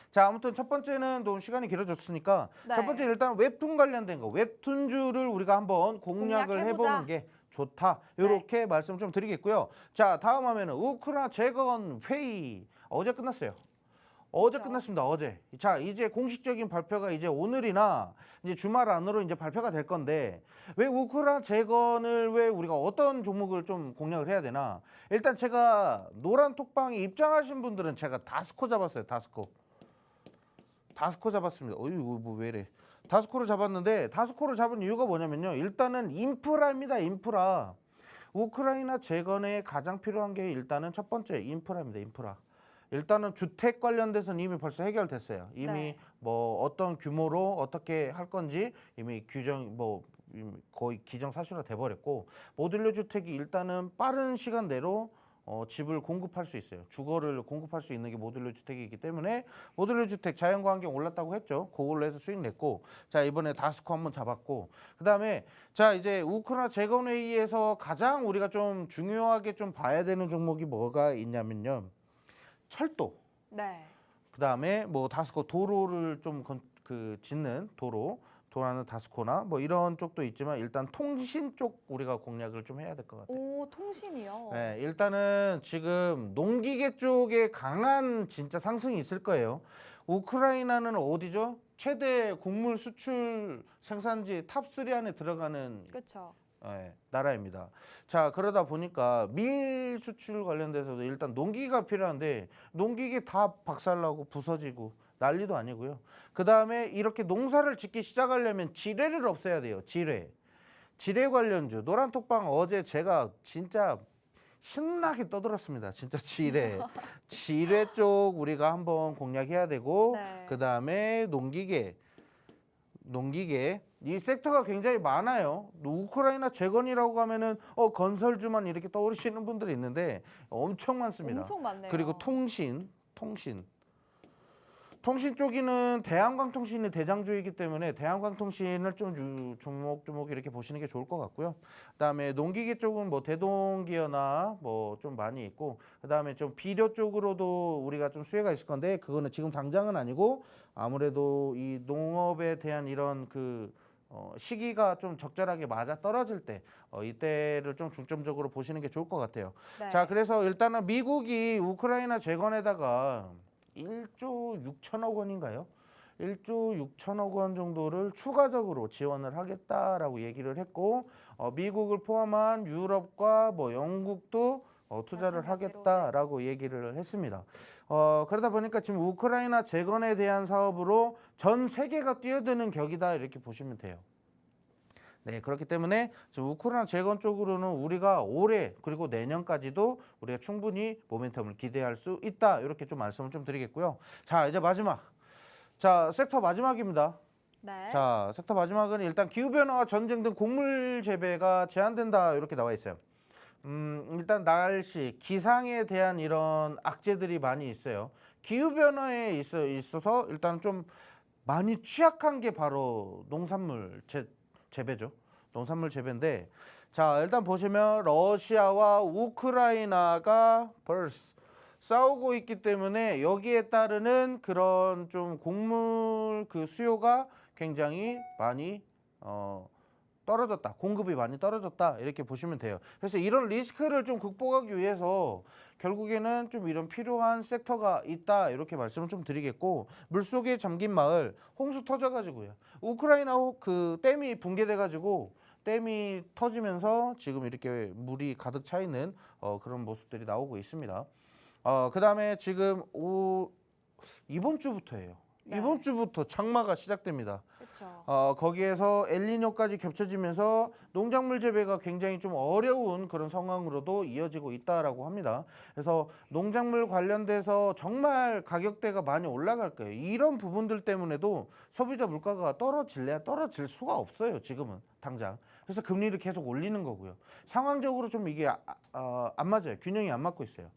자, 아무튼 첫 번째는 너무 시간이 길어졌으니까 첫 번째 일단 웹툰 관련된 거, 웹툰주를 우리가 한번 공략을 해보는 게 좋다. 이렇게 말씀 좀 드리겠고요. 자, 다음 화면은 우크라 재건 회의 어제 끝났어요. 어제 끝났습니다. 어제. 자, 이제 공식적인 발표가 이제 오늘이나 이제 주말 안으로 이제 발표가 될 건데 왜 우크라 재건을 왜 우리가 어떤 종목을 좀 공략을 해야 되나? 일단 제가 노란 톡방에 입장하신 분들은 제가 다스코 잡았어요. 다스코 잡았습니다. 어이구 뭐 왜래? 다스코를 잡았는데 다스코를 잡은 이유가 뭐냐면요. 일단은 인프라입니다. 인프라. 우크라이나 재건에 가장 필요한 게 일단은 첫 번째 인프라입니다. 인프라. 일단은 주택 관련돼서는 이미 벌써 해결됐어요. 이미 뭐 어떤 규모로 어떻게 할 건지 이미 규정 뭐 거의 기정사실화 돼버렸고 모듈러 주택이 일단은 빠른 시간 내로 집을 공급할 수 있어요. 주거를 공급할 수 있는 게 모듈러 주택이기 때문에 모듈러 주택 자연과 환경 올랐다고 했죠. 그걸로 해서 수익 냈고 자 이번에 다스코 한번 잡았고 그다음에 자 이제 우크라 재건 회의에서 가장 우리가 좀 중요하게 좀 봐야 되는 종목이 뭐가 있냐면요. 철도. 그다음에 뭐 다스코 도로를 좀 짓는 도로하는 다스코나 뭐 이런 쪽도 있지만 일단 통신 쪽 우리가 공략을 좀 해야 될 것 같아요. 오, 통신이요? 네, 일단은 지금 농기계 쪽에 강한 진짜 상승이 있을 거예요. 우크라이나는 어디죠? 최대 곡물 수출 생산지 탑3 안에 들어가는 그렇죠. 나라입니다. 자 그러다 보니까 밀 수출 관련돼서도 일단 농기계가 필요한데 농기계 다 박살나고 부서지고 난리도 아니고요. 그 다음에 이렇게 농사를 짓기 시작하려면 지뢰를 없애야 돼요. 지뢰 관련주 노란톡방 어제 제가 진짜 신나게 떠들었습니다. 진짜 지뢰 쪽 우리가 한번 공략해야 되고 그 다음에 농기계 이 섹터가 굉장히 많아요. 우크라이나 재건이라고 하면은 건설주만 이렇게 떠오르시는 분들이 있는데 엄청 많습니다. 엄청 많네요. 그리고 통신 쪽에는 대한광통신이 대장주이기 때문에 대한광통신을 좀 조목조목 이렇게 보시는 게 좋을 것 같고요. 그다음에 농기계 쪽은 뭐 대동기어나 뭐 좀 많이 있고 그다음에 좀 비료 쪽으로도 우리가 좀 수혜가 있을 건데 그거는 지금 당장은 아니고 아무래도 이 농업에 대한 이런 시기가 좀 적절하게 맞아 떨어질 때 이때를 좀 중점적으로 보시는 게 좋을 것 같아요. 자, 그래서 일단은 미국이 우크라이나 재건에다가 1조 6천억 원인가요? 1조 6천억 원 정도를 추가적으로 지원을 하겠다라고 얘기를 했고 미국을 포함한 유럽과 뭐 영국도 투자를 하겠다라고 얘기를 했습니다. 그러다 보니까 지금 우크라이나 재건에 대한 사업으로 전 세계가 뛰어드는 격이다 이렇게 보시면 돼요. 네, 그렇기 때문에 우크라이나 재건 쪽으로는 우리가 올해 그리고 내년까지도 우리가 충분히 모멘텀을 기대할 수 있다 이렇게 좀 말씀을 좀 드리겠고요. 자, 이제 마지막. 자, 섹터 마지막입니다. 자, 섹터 마지막은 일단 기후변화와 전쟁 등 곡물 재배가 제한된다 이렇게 나와 있어요. 일단 날씨, 기상에 대한 이런 악재들이 많이 있어요. 기후변화에 있어서 일단 좀 많이 취약한 게 바로 농산물 재배죠. 농산물 재배인데 자 일단 보시면 러시아와 우크라이나가 벌써 싸우고 있기 때문에 여기에 따르는 그런 좀 곡물 그 수요가 굉장히 많이 떨어졌다. 공급이 많이 떨어졌다. 이렇게 보시면 돼요. 그래서 이런 리스크를 좀 극복하기 위해서 결국에는 좀 이런 필요한 섹터가 있다. 이렇게 말씀을 좀 드리겠고 물속에 잠긴 마을 홍수 터져가지고요. 우크라이나 그 댐이 붕괴돼가지고 댐이 터지면서 지금 이렇게 물이 가득 차 있는 그런 모습들이 나오고 있습니다. 그 다음에 지금 이번 주부터예요. 네. 이번 주부터 장마가 시작됩니다. 그렇죠. 거기에서 엘니뇨까지 겹쳐지면서 농작물 재배가 굉장히 좀 어려운 그런 상황으로도 이어지고 있다라고 합니다. 그래서 농작물 관련돼서 정말 가격대가 많이 올라갈 거예요. 이런 부분들 때문에도 소비자 물가가 떨어질래야 떨어질 수가 없어요. 지금은 당장. 그래서 금리를 계속 올리는 거고요. 상황적으로 좀 이게 안 맞아요. 균형이 안 맞고 있어요.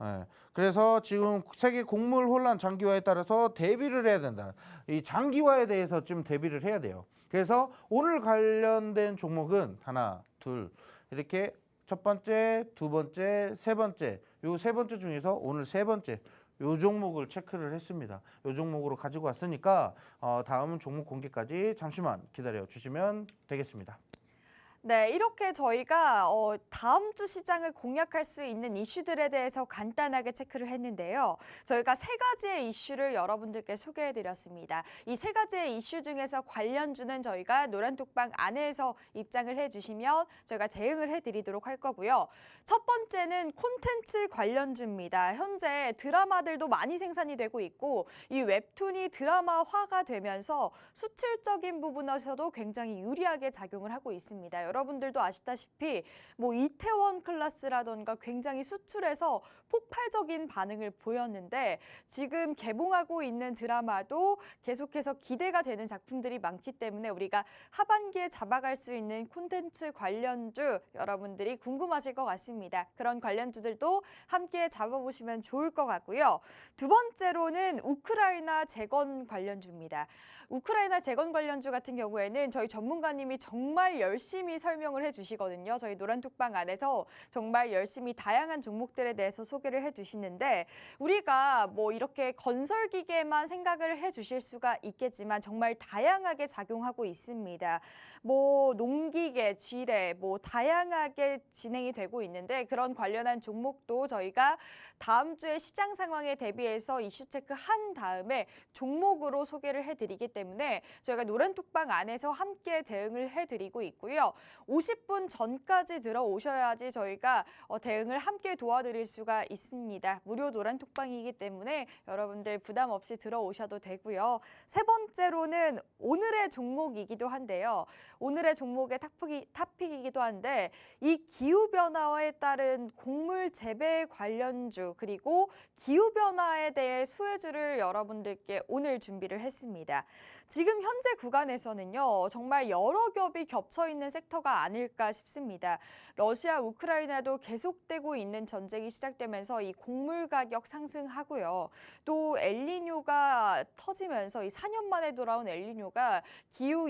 예. 그래서 지금 세계 곡물 혼란 장기화에 따라서 대비를 해야 된다. 이 장기화에 대해서 좀 대비를 해야 돼요. 그래서 오늘 관련된 종목은 하나, 둘 이렇게 첫 번째, 두 번째, 세 번째 요 세 번째 중에서 오늘 세 번째 요 종목을 체크를 했습니다. 요 종목으로 가지고 왔으니까 다음 종목 공개까지 잠시만 기다려 주시면 되겠습니다. 네, 이렇게 저희가 다음 주 시장을 공략할 수 있는 이슈들에 대해서 간단하게 체크를 했는데요. 저희가 세 가지의 이슈를 여러분들께 소개해드렸습니다. 이 세 가지의 이슈 중에서 관련주는 저희가 노란톡방 안에서 입장을 해주시면 저희가 대응을 해드리도록 할 거고요. 첫 번째는 콘텐츠 관련주입니다. 현재 드라마들도 많이 생산이 되고 있고 이 웹툰이 드라마화가 되면서 수출적인 부분에서도 굉장히 유리하게 작용을 하고 있습니다. 여러분들도 아시다시피 뭐 이태원 클라스라던가 굉장히 수출에서 폭발적인 반응을 보였는데 지금 개봉하고 있는 드라마도 계속해서 기대가 되는 작품들이 많기 때문에 우리가 하반기에 잡아갈 수 있는 콘텐츠 관련주 여러분들이 궁금하실 것 같습니다. 그런 관련주들도 함께 잡아보시면 좋을 것 같고요. 두 번째로는 우크라이나 재건 관련주입니다. 우크라이나 재건 관련주 같은 경우에는 저희 전문가님이 정말 열심히 설명을 해주시거든요. 저희 노란톡방 안에서 정말 열심히 다양한 종목들에 대해서 소개를 해주시는데 우리가 뭐 이렇게 건설기계만 생각을 해주실 수가 있겠지만 정말 다양하게 작용하고 있습니다. 뭐 농기계, 지뢰 뭐 다양하게 진행이 되고 있는데 그런 관련한 종목도 저희가 다음 주에 시장 상황에 대비해서 이슈 체크한 다음에 종목으로 소개를 해드리기 때문에 저희가 노란톡방 안에서 함께 대응을 해드리고 있고요. 50분 전까지 들어오셔야지 저희가 대응을 함께 도와드릴 수가 있습니다. 무료 노란톡방이기 때문에 여러분들 부담 없이 들어오셔도 되고요. 세 번째로는 오늘의 종목이기도 한데요. 오늘의 종목의 탑픽이기도 한데 이 기후변화에 따른 곡물 재배 관련주 그리고 기후변화에 대해 수혜주를 여러분들께 오늘 준비를 했습니다. 지금 현재 구간에서는요. 정말 여러 겹이 겹쳐 있는 섹터가 아닐까 싶습니다. 러시아, 우크라이나도 계속되고 있는 전쟁이 시작되면서 이 곡물 가격 상승하고요. 또 엘니뇨가 터지면서 이 4년 만에 돌아온 엘니뇨가 기후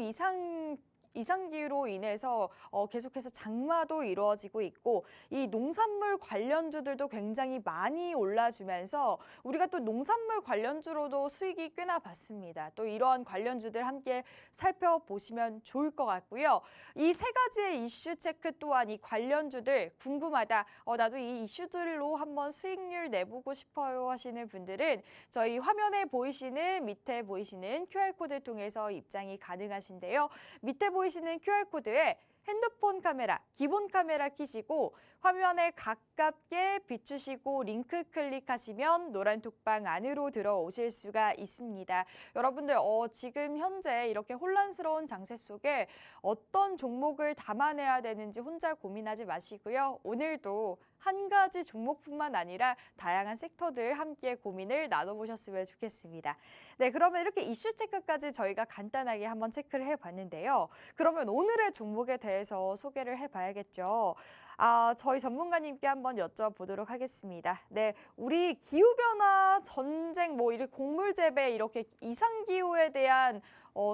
이상기후로 인해서 계속해서 장마도 이루어지고 있고 이 농산물 관련주들도 굉장히 많이 올라주면서 우리가 또 농산물 관련주로도 수익이 꽤나 봤습니다. 또 이러한 관련주들 함께 살펴보시면 좋을 것 같고요. 이 세 가지의 이슈 체크 또한 이 관련주들 궁금하다. 나도 이 이슈들로 한번 수익률 내보고 싶어요 하시는 분들은 저희 화면에 보이시는 밑에 보이시는 QR코드를 통해서 입장이 가능하신데요. 밑에 보이시는 QR코드에 핸드폰 카메라, 기본 카메라 켜시고 화면에 가깝게 비추시고 링크 클릭하시면 노란톡방 안으로 들어오실 수가 있습니다. 여러분들 지금 현재 이렇게 혼란스러운 장세 속에 어떤 종목을 담아내야 되는지 혼자 고민하지 마시고요. 오늘도 한 가지 종목뿐만 아니라 다양한 섹터들 함께 고민을 나눠보셨으면 좋겠습니다. 네, 그러면 이렇게 이슈 체크까지 저희가 간단하게 한번 체크를 해봤는데요. 그러면 오늘의 종목에 대해서 소개를 해봐야겠죠. 저희 저희 전문가님께 한번 여쭤보도록 하겠습니다. 네, 우리 기후변화, 전쟁, 뭐 이렇게 곡물 재배 이렇게 이상기후에 대한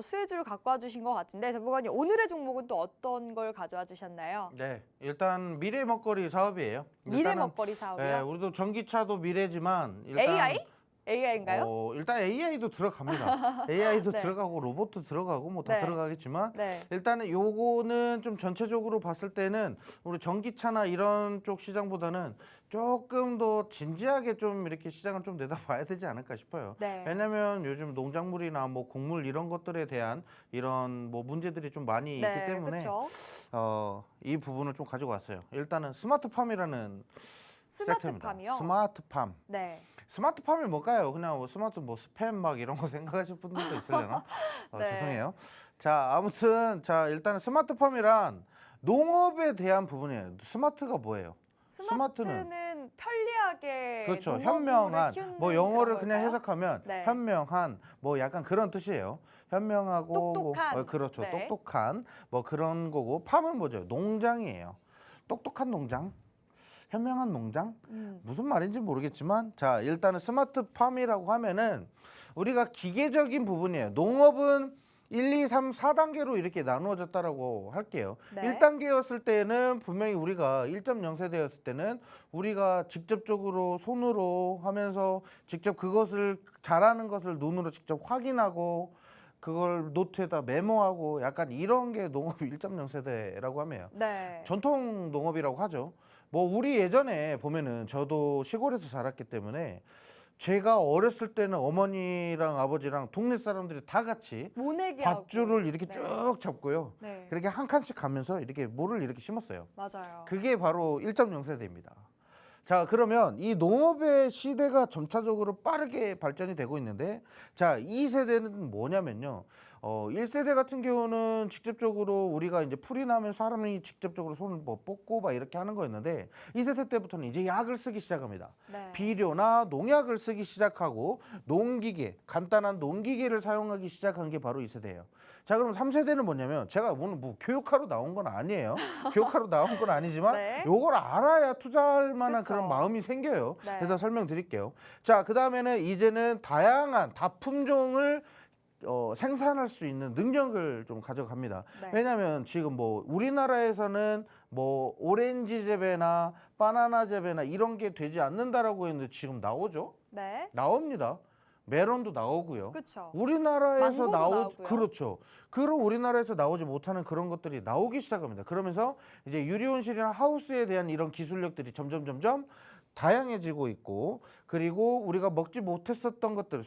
수혜주를 갖고 와주신 것 같은데 전문가님 오늘의 종목은 또 어떤 걸 가져와 주셨나요? 네, 일단 미래 먹거리 사업이에요. 미래 일단은, 먹거리 사업이요? 네, 우리도 전기차도 미래지만 일단 AI? AI인가요? 일단 AI도 들어갑니다. AI도 네. 들어가고 로봇도 들어가고 뭐 다 네. 들어가겠지만 네. 일단은 요거는 좀 전체적으로 봤을 때는 우리 전기차나 이런 쪽 시장보다는 조금 더 진지하게 좀 이렇게 시장을 좀 내다봐야 되지 않을까 싶어요. 네. 왜냐면 요즘 농작물이나 뭐 곡물 이런 것들에 대한 이런 뭐 문제들이 좀 많이 있기 때문에 그렇죠. 이 부분을 좀 가지고 왔어요. 일단은 스마트팜이라는 섹터입니다. 스마트팜이요? 스마트팜. 네. 스마트팜이 뭘까요? 그냥 뭐 스마트 뭐 스팸 막 이런 거 생각하실 분들도 있으려나? 네. 죄송해요. 자, 아무튼 자 일단은 스마트팜이란 농업에 대한 부분이에요. 스마트가 뭐예요? 스마트는 편리하게 그렇죠. 농업을 현명한 키우는 뭐 영어를 그런 그냥 걸까요? 해석하면 네. 현명한 뭐 약간 그런 뜻이에요. 현명하고 똑똑한. 뭐, 그렇죠. 네. 똑똑한 뭐 그런 거고 팜은 뭐죠? 농장이에요. 똑똑한 농장. 현명한 농장? 무슨 말인지 모르겠지만 자 일단은 스마트팜이라고 하면은 우리가 기계적인 부분이에요. 농업은 1, 2, 3, 4단계로 이렇게 나누어졌다라고 할게요. 네. 1단계였을 때는 분명히 우리가 1.0세대였을 때는 우리가 직접적으로 손으로 하면서 직접 그것을 잘하는 것을 눈으로 직접 확인하고 그걸 노트에다 메모하고 약간 이런 게 농업 1.0세대라고 하면 네. 전통 농업이라고 하죠. 뭐 우리 예전에 보면은 저도 시골에서 자랐기 때문에 제가 어렸을 때는 어머니랑 아버지랑 동네 사람들이 다 같이 모내기하고. 밧줄을 이렇게 네. 쭉 잡고요. 네. 그렇게 한 칸씩 가면서 이렇게 모를 이렇게 심었어요. 맞아요. 그게 바로 1.0세대입니다. 자, 그러면 이 농업의 시대가 점차적으로 빠르게 발전이 되고 있는데 자, 2세대는 뭐냐면요. 1세대 같은 경우는 직접적으로 우리가 이제 풀이 나면 사람이 직접적으로 손을 뭐 뽑고 막 이렇게 하는 거였는데 2세대 때부터는 이제 약을 쓰기 시작합니다. 네. 비료나 농약을 쓰기 시작하고 농기계, 간단한 농기계를 사용하기 시작한 게 바로 2세대예요. 자, 그럼 3세대는 뭐냐면 제가 오늘 뭐 교육하러 나온 건 아니에요. 교육하러 나온 건 아니지만 네. 요걸 알아야 투자할 만한 그쵸. 그런 마음이 생겨요. 네. 그래서 설명드릴게요. 자, 그다음에는 이제는 다양한 다품종을 생산할 수 있는 능력을 좀 가져갑니다. 네. 왜냐하면 지금 뭐 우리나라에서는 뭐 오렌지 재배나 바나나 재배나 이런 게 되지 않는다라고 했는데 지금 나오죠? 네. 나옵니다. 메론도 나오고요. 그렇죠. 우리나라에서 망고도 나오고요. 그렇죠. 그럼 우리나라에서 나오지 못하는 그런 것들이 나오기 시작합니다. 그러면서 이제 유리온실이나 하우스에 대한 이런 기술력들이 점점 다양해지고 있고 그리고 우리가 먹지 못했었던 것들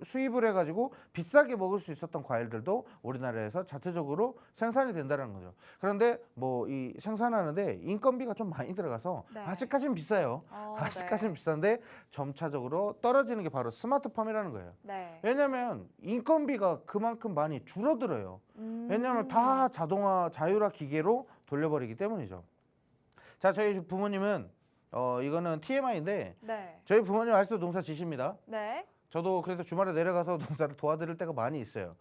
수입을 해가지고 비싸게 먹을 수 있었던 과일들도 우리나라에서 자체적으로 생산이 된다는 거죠. 그런데 뭐 이 생산하는데 인건비가 좀 많이 들어가서 네. 아직까지는 비싸요. 아직까지는 네. 비싼데 점차적으로 떨어지는 게 바로 스마트팜이라는 거예요. 네. 왜냐하면 인건비가 그만큼 많이 줄어들어요. 왜냐하면 다 자동화, 자율화 기계로 돌려버리기 때문이죠. 자, 저희 부모님은 이거는 TMI인데 네. 저희 부모님 아직도 농사 지십니다. 네. 저도 그래서 주말에 내려가서 농사를 도와드릴 때가 많이 있어요.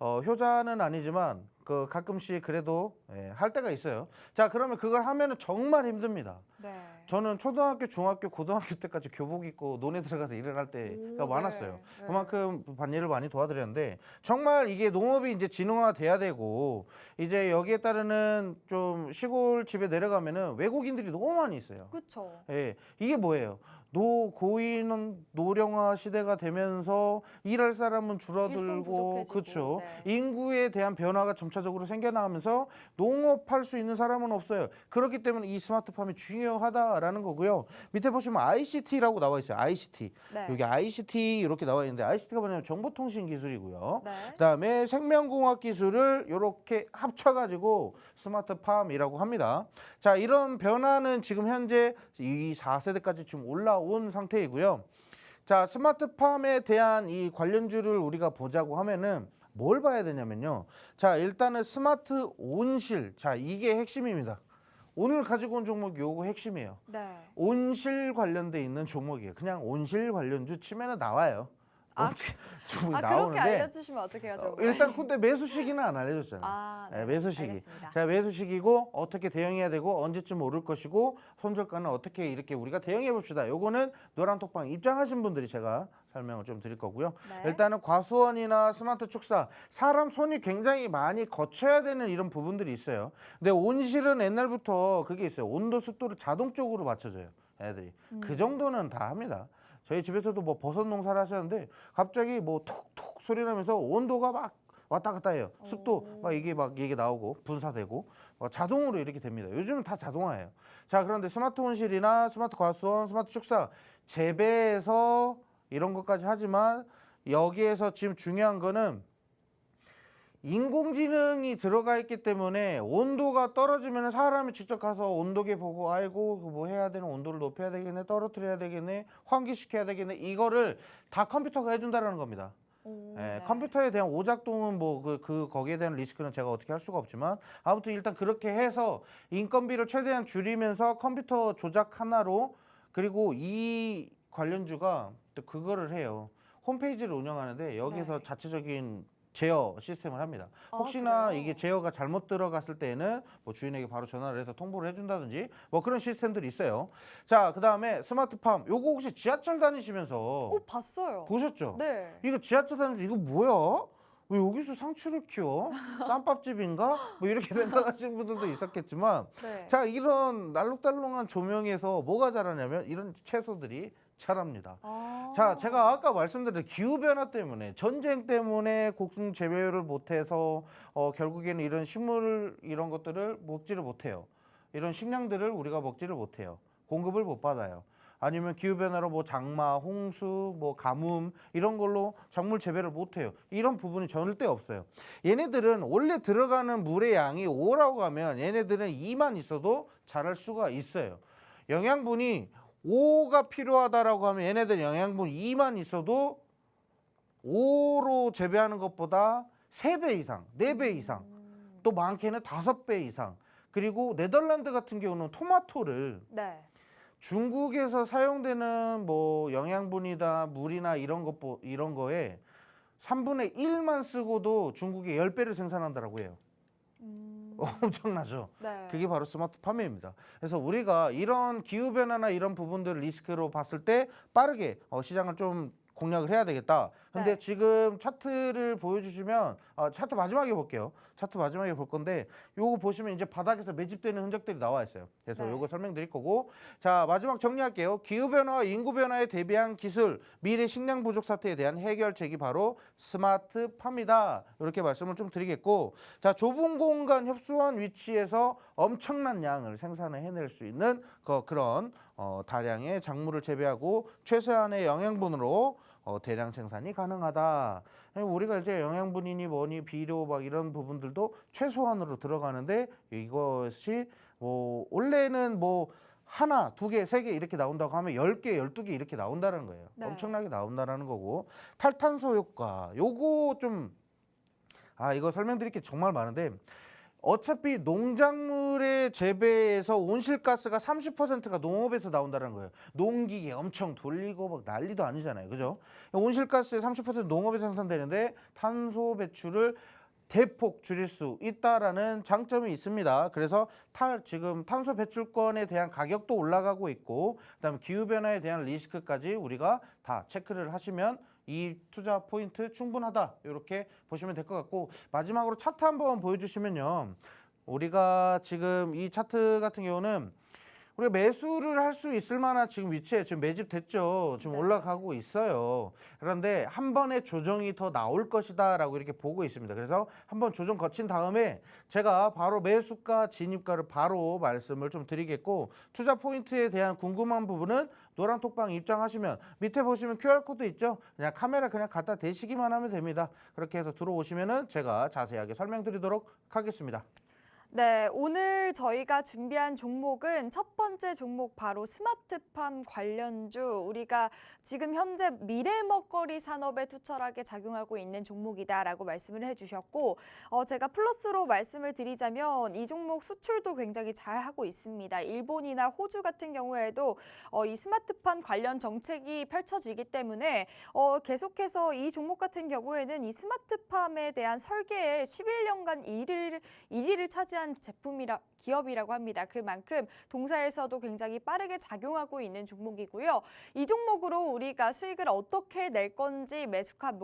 효자는 아니지만 그 가끔씩 그래도 할 때가 있어요. 자, 그러면 그걸 하면은 정말 힘듭니다. 네. 저는 초등학교, 중학교, 고등학교 때까지 교복 입고 논에 들어가서 일을 할 때가 오, 많았어요. 네. 그만큼 밭일을 많이 도와드렸는데 정말 이게 농업이 이제 진흥화돼야 되고 이제 여기에 따르는 좀 시골 집에 내려가면은 외국인들이 너무 많이 있어요. 그렇죠. 예, 이게 뭐예요? 고인은 노령화 시대가 되면서 일할 사람은 일손 줄어들고, 부족해지고, 그렇죠. 네. 인구에 대한 변화가 점차적으로 생겨나면서 농업할 수 있는 사람은 없어요. 그렇기 때문에 이 스마트팜이 중요하다라는 거고요. 밑에 보시면 ICT라고 나와 있어요. ICT. 네. 여기 ICT 이렇게 나와 있는데 ICT가 뭐냐면 정보통신 기술이고요. 네. 그다음에 생명공학 기술을 이렇게 합쳐가지고 스마트팜이라고 합니다. 자, 이런 변화는 지금 현재 이 4세대까지 지금 올라온 상태이고요. 자, 스마트팜에 대한 이 관련주를 우리가 보자고 하면은 뭘 봐야 되냐면요. 자, 일단은 스마트 온실. 자, 이게 핵심입니다. 오늘 가지고 온 종목이 요거 핵심이에요. 네. 온실 관련돼 있는 종목이에요. 그냥 온실 관련주 치면은 나와요. 아, 지금 그렇게 나오는데 알려주시면 어떡해요, 정말. 일단 근데 매수 시기는 안 알려줬잖아요. 아, 네. 매수 시기. 알겠습니다. 자, 매수 시기고 어떻게 대응해야 되고 언제쯤 오를 것이고 손절가는 어떻게 이렇게 우리가 대응해 봅시다. 요거는 노란톡방 입장하신 분들이 제가 설명을 좀 드릴 거고요. 네. 일단은 과수원이나 스마트 축사 사람 손이 굉장히 많이 거쳐야 되는 이런 부분들이 있어요. 근데 온실은 옛날부터 그게 있어요. 온도 습도를 자동적으로 맞춰줘요. 애들이. 그 정도는 다 합니다. 저희 집에서도 뭐 버섯 농사를 하셨는데 갑자기 뭐 툭툭 소리 나면서 온도가 막 왔다 갔다 해요. 습도 막 이게 나오고 분사되고 자동으로 이렇게 됩니다. 요즘은 다 자동화예요. 자, 그런데 스마트 온실이나 스마트 과수원, 스마트 축사 재배해서 이런 것까지 하지만 여기에서 지금 중요한 거는 인공지능이 들어가 있기 때문에 온도가 떨어지면 사람이 직접 가서 온도계 보고 아이고 뭐 해야 되는 온도를 높여야 되겠네, 떨어뜨려야 되겠네, 환기시켜야 되겠네, 이거를 다 컴퓨터가 해준다는 겁니다. 네. 컴퓨터에 대한 오작동은 뭐 거기에 대한 리스크는 제가 어떻게 할 수가 없지만 아무튼 일단 그렇게 해서 인건비를 최대한 줄이면서 컴퓨터 조작 하나로 그리고 이 관련주가 또 그거를 해요. 홈페이지를 운영하는데 여기서 네. 자체적인 제어 시스템을 합니다. 혹시나 그래요? 이게 제어가 잘못 들어갔을 때에는 뭐 주인에게 바로 전화를 해서 통보를 해준다든지 뭐 그런 시스템들이 있어요. 자, 그 다음에 스마트팜. 요거 혹시 지하철 다니시면서 봤어요. 보셨죠? 네. 이거 지하철 다니면서 이거 뭐야? 왜 여기서 상추를 키워? 쌈밥집인가? 뭐 이렇게 생각하시는 분들도 있었겠지만 네. 자, 이런 날록달록한 조명에서 뭐가 자라냐면 이런 채소들이 자랍니다. 자, 제가 아까 말씀드린 기후변화 때문에 전쟁 때문에 곡물 재배를 못해서 결국에는 이런 식물 이런 것들을 먹지를 못해요. 이런 식량들을 우리가 먹지를 못해요. 공급을 못 받아요. 아니면 기후변화로 뭐 장마, 홍수, 뭐 가뭄 이런 걸로 작물 재배를 못해요. 이런 부분이 절대 없어요. 얘네들은 원래 들어가는 물의 양이 5라고 하면 얘네들은 2만 있어도 자랄 수가 있어요. 영양분이 5가 필요하다라고 하면 얘네들 영양분 2만 있어도 5로 재배하는 것보다 3배 이상, 4배 이상, 또 많게는 5배 이상. 그리고 네덜란드 같은 경우는 토마토를 네. 중국에서 사용되는 뭐 영양분이다, 물이나 이런 거에 3분의 1만 쓰고도 중국에 10배를 생산한다라고 해요. 엄청나죠. 네. 그게 바로 스마트 판매입니다. 그래서 우리가 이런 기후 변화나 이런 부분들을 리스크로 봤을 때 빠르게 시장을 좀 공략을 해야 되겠다. 근데 네. 지금 차트를 보여주시면 차트 마지막에 볼게요. 차트 마지막에 볼 건데 요거 보시면 이제 바닥에서 매집되는 흔적들이 나와 있어요. 그래서 네. 요거 설명드릴 거고 자, 마지막 정리할게요. 기후변화와 인구변화에 대비한 기술, 미래 식량 부족 사태에 대한 해결책이 바로 스마트팜이다. 이렇게 말씀을 좀 드리겠고 자, 좁은 공간 협소한 위치에서 엄청난 양을 생산을 해낼 수 있는 그런 다량의 작물을 재배하고 최소한의 영양분으로 대량 생산이 가능하다. 우리가 이제 영양분이니 뭐니 비료 막 이런 부분들도 최소한으로 들어가는데 이것이 뭐 원래는 뭐 하나, 두 개, 세 개 이렇게 나온다고 하면 10개, 12개 이렇게 나온다는 거예요. 네. 엄청나게 나온다는 거고 탈탄소 효과 요거 좀 이거 설명드릴 게 정말 많은데 어차피 농작물의 재배에서 온실가스가 30%가 농업에서 나온다는 거예요. 농기계 엄청 돌리고 막 난리도 아니잖아요. 그죠? 온실가스의 30% 농업에서 생산되는데 탄소 배출을 대폭 줄일 수 있다라는 장점이 있습니다. 그래서 지금 탄소 배출권에 대한 가격도 올라가고 있고 그다음에 기후변화에 대한 리스크까지 우리가 다 체크를 하시면 이 투자 포인트 충분하다 이렇게 보시면 될 것 같고 마지막으로 차트 한번 보여주시면요. 우리가 지금 이 차트 같은 경우는 우리가 매수를 할 수 있을 만한 지금 위치에 지금 매집됐죠. 지금 네. 올라가고 있어요. 그런데 한 번의 조정이 더 나올 것이다라고 이렇게 보고 있습니다. 그래서 한번 조정 거친 다음에 제가 바로 매수가, 진입가를 바로 말씀을 좀 드리겠고 투자 포인트에 대한 궁금한 부분은 노란톡방 입장하시면 밑에 보시면 QR코드 있죠. 그냥 카메라 그냥 갖다 대시기만 하면 됩니다. 그렇게 해서 들어오시면은 제가 자세하게 설명드리도록 하겠습니다. 네, 오늘 저희가 준비한 종목은 첫 번째 종목 바로 스마트팜 관련주, 우리가 지금 현재 미래 먹거리 산업에 투철하게 작용하고 있는 종목이다라고 말씀을 해주셨고, 제가 플러스로 말씀을 드리자면 이 종목 수출도 굉장히 잘 하고 있습니다. 일본이나 호주 같은 경우에도 이 스마트팜 관련 정책이 펼쳐지기 때문에 계속해서 이 종목 같은 경우에는 이 스마트팜에 대한 설계에 11년간 1위를 차지한 기업이라고 합니다. 그만큼 동사에서도 굉장히 빠르게 작용하고 있는 종목이고요. 이 종목으로 우리가 수익을 어떻게 낼 건지 매수가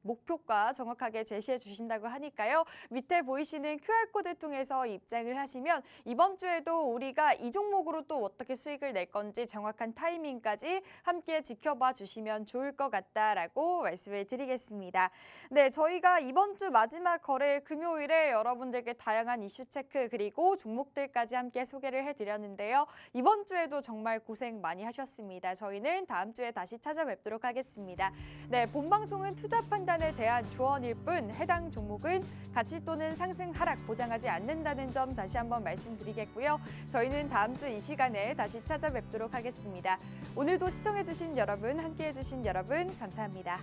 목표가 정확하게 제시해 주신다고 하니까요. 밑에 보이시는 QR코드 통해서 입장을 하시면 이번 주에도 우리가 이 종목으로 또 어떻게 수익을 낼 건지 정확한 타이밍까지 함께 지켜봐 주시면 좋을 것 같다라고 말씀을 드리겠습니다. 네, 저희가 이번 주 마지막 거래일 금요일에 여러분들께 다양한 이슈 체크 그리고 종목들까지 함께 소개를 해드렸는데요. 이번 주에도 정말 고생 많이 하셨습니다. 저희는 다음 주에 다시 찾아뵙도록 하겠습니다. 네, 본 방송은 투자 판단에 대한 조언일 뿐 해당 종목은 가치 또는 상승 하락 보장하지 않는다는 점 다시 한번 말씀드리겠고요. 저희는 다음 주 이 시간에 다시 찾아뵙도록 하겠습니다. 오늘도 시청해주신 여러분, 함께해주신 여러분 감사합니다.